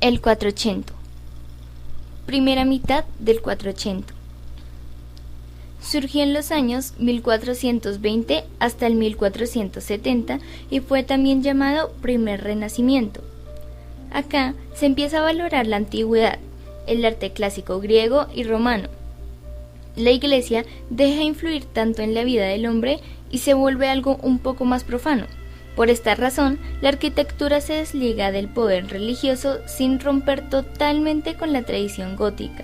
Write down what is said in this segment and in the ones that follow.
El 480. Primera mitad del 480. Surgió en los años 1420 hasta el 1470 y fue también llamado Primer Renacimiento. Acá se empieza a valorar la antigüedad, el arte clásico griego y romano. La Iglesia deja influir tanto en la vida del hombre y se vuelve algo un poco más profano. Por esta razón, la arquitectura se desliga del poder religioso sin romper totalmente con la tradición gótica.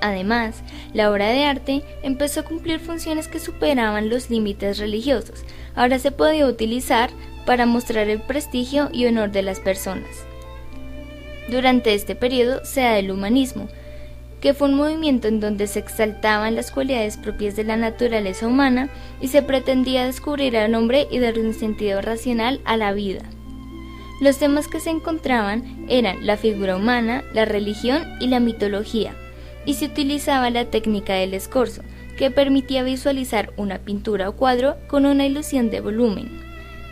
Además, la obra de arte empezó a cumplir funciones que superaban los límites religiosos. Ahora se podía utilizar para mostrar el prestigio y honor de las personas. Durante este periodo se da el humanismo, que fue un movimiento en donde se exaltaban las cualidades propias de la naturaleza humana y se pretendía descubrir al hombre y darle un sentido racional a la vida. Los temas que se encontraban eran la figura humana, la religión y la mitología, y se utilizaba la técnica del escorzo, que permitía visualizar una pintura o cuadro con una ilusión de volumen.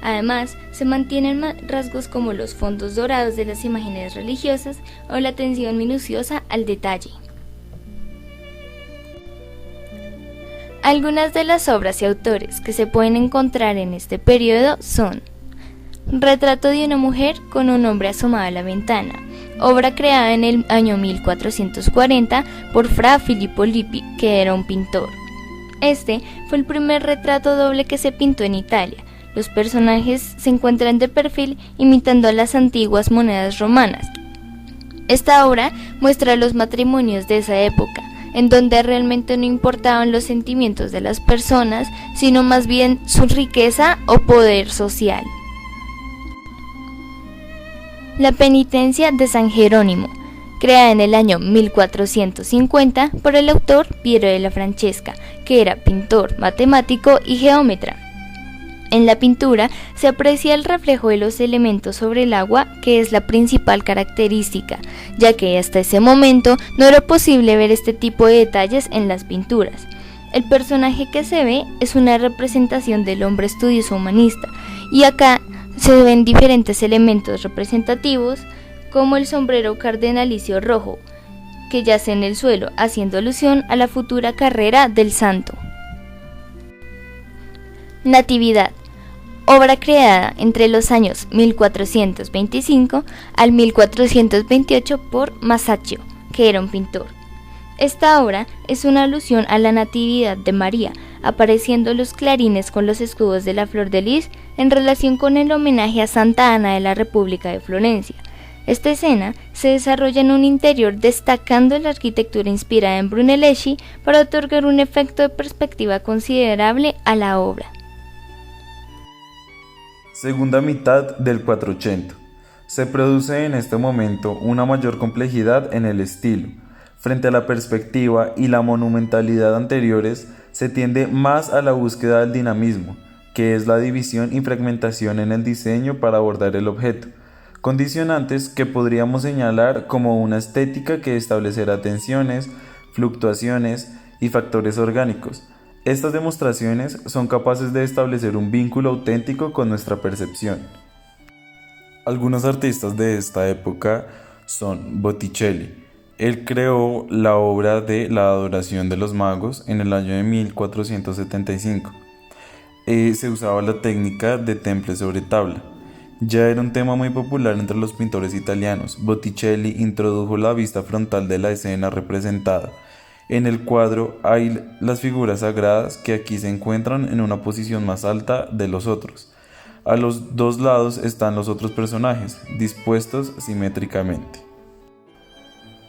Además, se mantienen rasgos como los fondos dorados de las imágenes religiosas o la atención minuciosa al detalle. Algunas de las obras y autores que se pueden encontrar en este periodo son: Retrato de una mujer con un hombre asomado a la ventana, obra creada en el año 1440 por Fra Filippo Lippi, que era un pintor. Este fue el primer retrato doble que se pintó en Italia. Los personajes se encuentran de perfil imitando a las antiguas monedas romanas. Esta obra muestra los matrimonios de esa época, en donde realmente no importaban los sentimientos de las personas, sino más bien su riqueza o poder social. La penitencia de San Jerónimo, creada en el año 1450 por el autor Piero della Francesca, que era pintor, matemático y geómetra. En la pintura se aprecia el reflejo de los elementos sobre el agua, que es la principal característica, ya que hasta ese momento no era posible ver este tipo de detalles en las pinturas. El personaje que se ve es una representación del hombre estudioso humanista, y acá se ven diferentes elementos representativos, como el sombrero cardenalicio rojo, que yace en el suelo, haciendo alusión a la futura carrera del santo. Natividad, obra creada entre los años 1425 al 1428 por Masaccio, que era un pintor. Esta obra es una alusión a la Natividad de María, apareciendo los clarines con los escudos de la flor de lis en relación con el homenaje a Santa Ana de la República de Florencia. Esta escena se desarrolla en un interior destacando la arquitectura inspirada en Brunelleschi para otorgar un efecto de perspectiva considerable a la obra. Segunda mitad del 480. Se produce en este momento una mayor complejidad en el estilo. Frente a la perspectiva y la monumentalidad anteriores, se tiende más a la búsqueda del dinamismo, que es la división y fragmentación en el diseño para abordar el objeto, condicionantes que podríamos señalar como una estética que establecerá tensiones, fluctuaciones y factores orgánicos. Estas demostraciones son capaces de establecer un vínculo auténtico con nuestra percepción. Algunos artistas de esta época son Botticelli. Él creó la obra de La Adoración de los Magos en el año de 1475. Se usaba la técnica de temple sobre tabla. Ya era un tema muy popular entre los pintores italianos. Botticelli introdujo la vista frontal de la escena representada. En el cuadro hay las figuras sagradas que aquí se encuentran en una posición más alta de los otros. A los dos lados están los otros personajes, dispuestos simétricamente.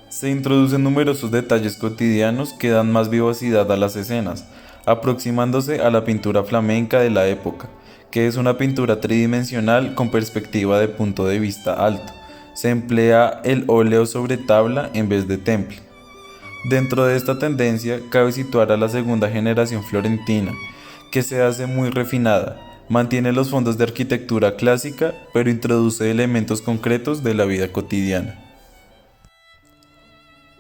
Se introducen numerosos detalles cotidianos que dan más vivacidad a las escenas, aproximándose a la pintura flamenca de la época, que es una pintura tridimensional con perspectiva de punto de vista alto. Se emplea el óleo sobre tabla en vez de temple. Dentro de esta tendencia cabe situar a la segunda generación florentina, que se hace muy refinada, mantiene los fondos de arquitectura clásica, pero introduce elementos concretos de la vida cotidiana.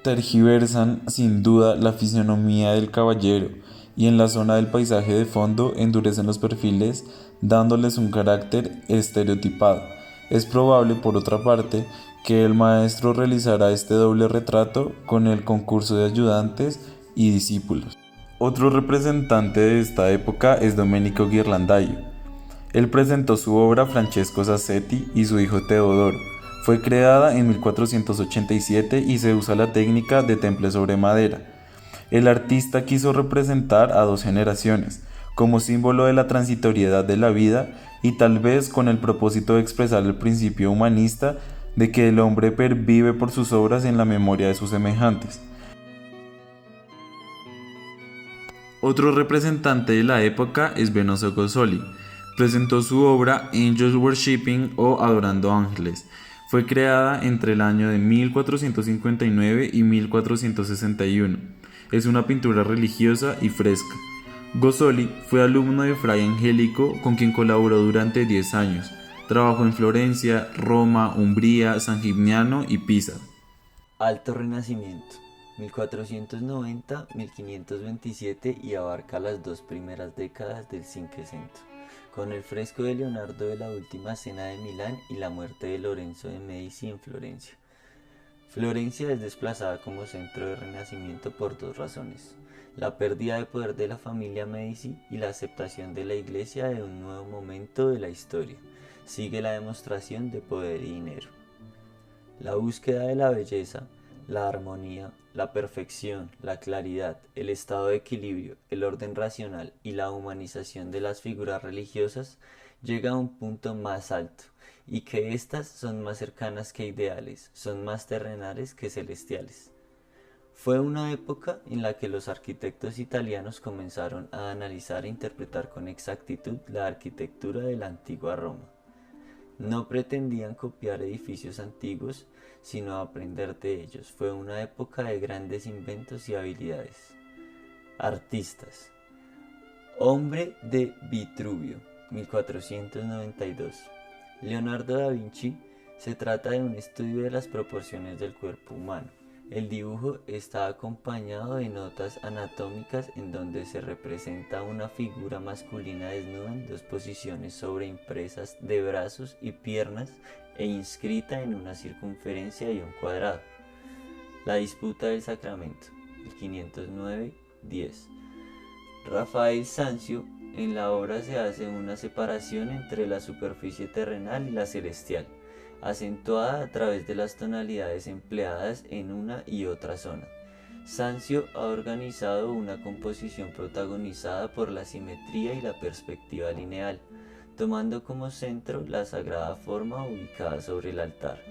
Tergiversan sin duda la fisionomía del caballero y en la zona del paisaje de fondo endurecen los perfiles dándoles un carácter estereotipado. Es probable, por otra parte, que el maestro realizara este doble retrato con el concurso de ayudantes y discípulos. Otro representante de esta época es Domenico Ghirlandaio. Él presentó su obra Francesco Sassetti y su hijo Teodoro. Fue creada en 1487 y se usa la técnica de temple sobre madera. El artista quiso representar a dos generaciones, como símbolo de la transitoriedad de la vida y tal vez con el propósito de expresar el principio humanista de que el hombre pervive por sus obras en la memoria de sus semejantes. Otro representante de la época es Benozzo Gozzoli. Presentó su obra Angels Worshipping o Adorando Ángeles. Fue creada entre el año de 1459 y 1461. Es una pintura religiosa y fresca. Gozzoli fue alumno de Fray Angelico, con quien colaboró durante 10 años. Trabajó en Florencia, Roma, Umbría, San Gimignano y Pisa. Alto Renacimiento, 1490-1527 y abarca las dos primeras décadas del Cinquecento, con el fresco de Leonardo de la Última Cena de Milán y la muerte de Lorenzo de Medici en Florencia. Florencia es desplazada como centro de renacimiento por dos razones: la pérdida de poder de la familia Medici y la aceptación de la Iglesia de un nuevo momento de la historia. Sigue la demostración de poder y dinero. La búsqueda de la belleza, la armonía, la perfección, la claridad, el estado de equilibrio, el orden racional y la humanización de las figuras religiosas llega a un punto más alto, y que éstas son más cercanas que ideales, son más terrenales que celestiales. Fue una época en la que los arquitectos italianos comenzaron a analizar e interpretar con exactitud la arquitectura de la antigua Roma. No pretendían copiar edificios antiguos, sino aprender de ellos. Fue una época de grandes inventos y habilidades. Artistas. Hombre de Vitruvio, 1492. Leonardo da Vinci. Se trata de un estudio de las proporciones del cuerpo humano. El dibujo está acompañado de notas anatómicas en donde se representa una figura masculina desnuda en dos posiciones sobreimpresas de brazos y piernas e inscrita en una circunferencia y un cuadrado. La disputa del sacramento, 1509-10. Rafael Sanzio. En la obra se hace una separación entre la superficie terrenal y la celestial, acentuada a través de las tonalidades empleadas en una y otra zona. Sanzio ha organizado una composición protagonizada por la simetría y la perspectiva lineal, tomando como centro la sagrada forma ubicada sobre el altar,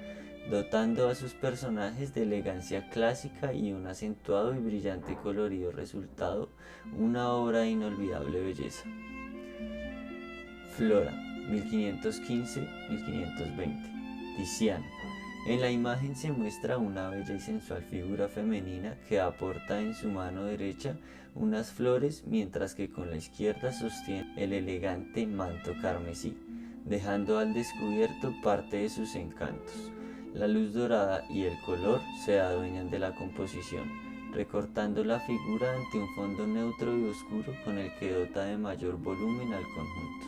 dotando a sus personajes de elegancia clásica y un acentuado y brillante colorido resultado, una obra de inolvidable belleza. Flora, 1515-1520. Tiziano. En la imagen se muestra una bella y sensual figura femenina que aporta en su mano derecha unas flores, mientras que con la izquierda sostiene el elegante manto carmesí, dejando al descubierto parte de sus encantos. La luz dorada y el color se adueñan de la composición, recortando la figura ante un fondo neutro y oscuro con el que dota de mayor volumen al conjunto.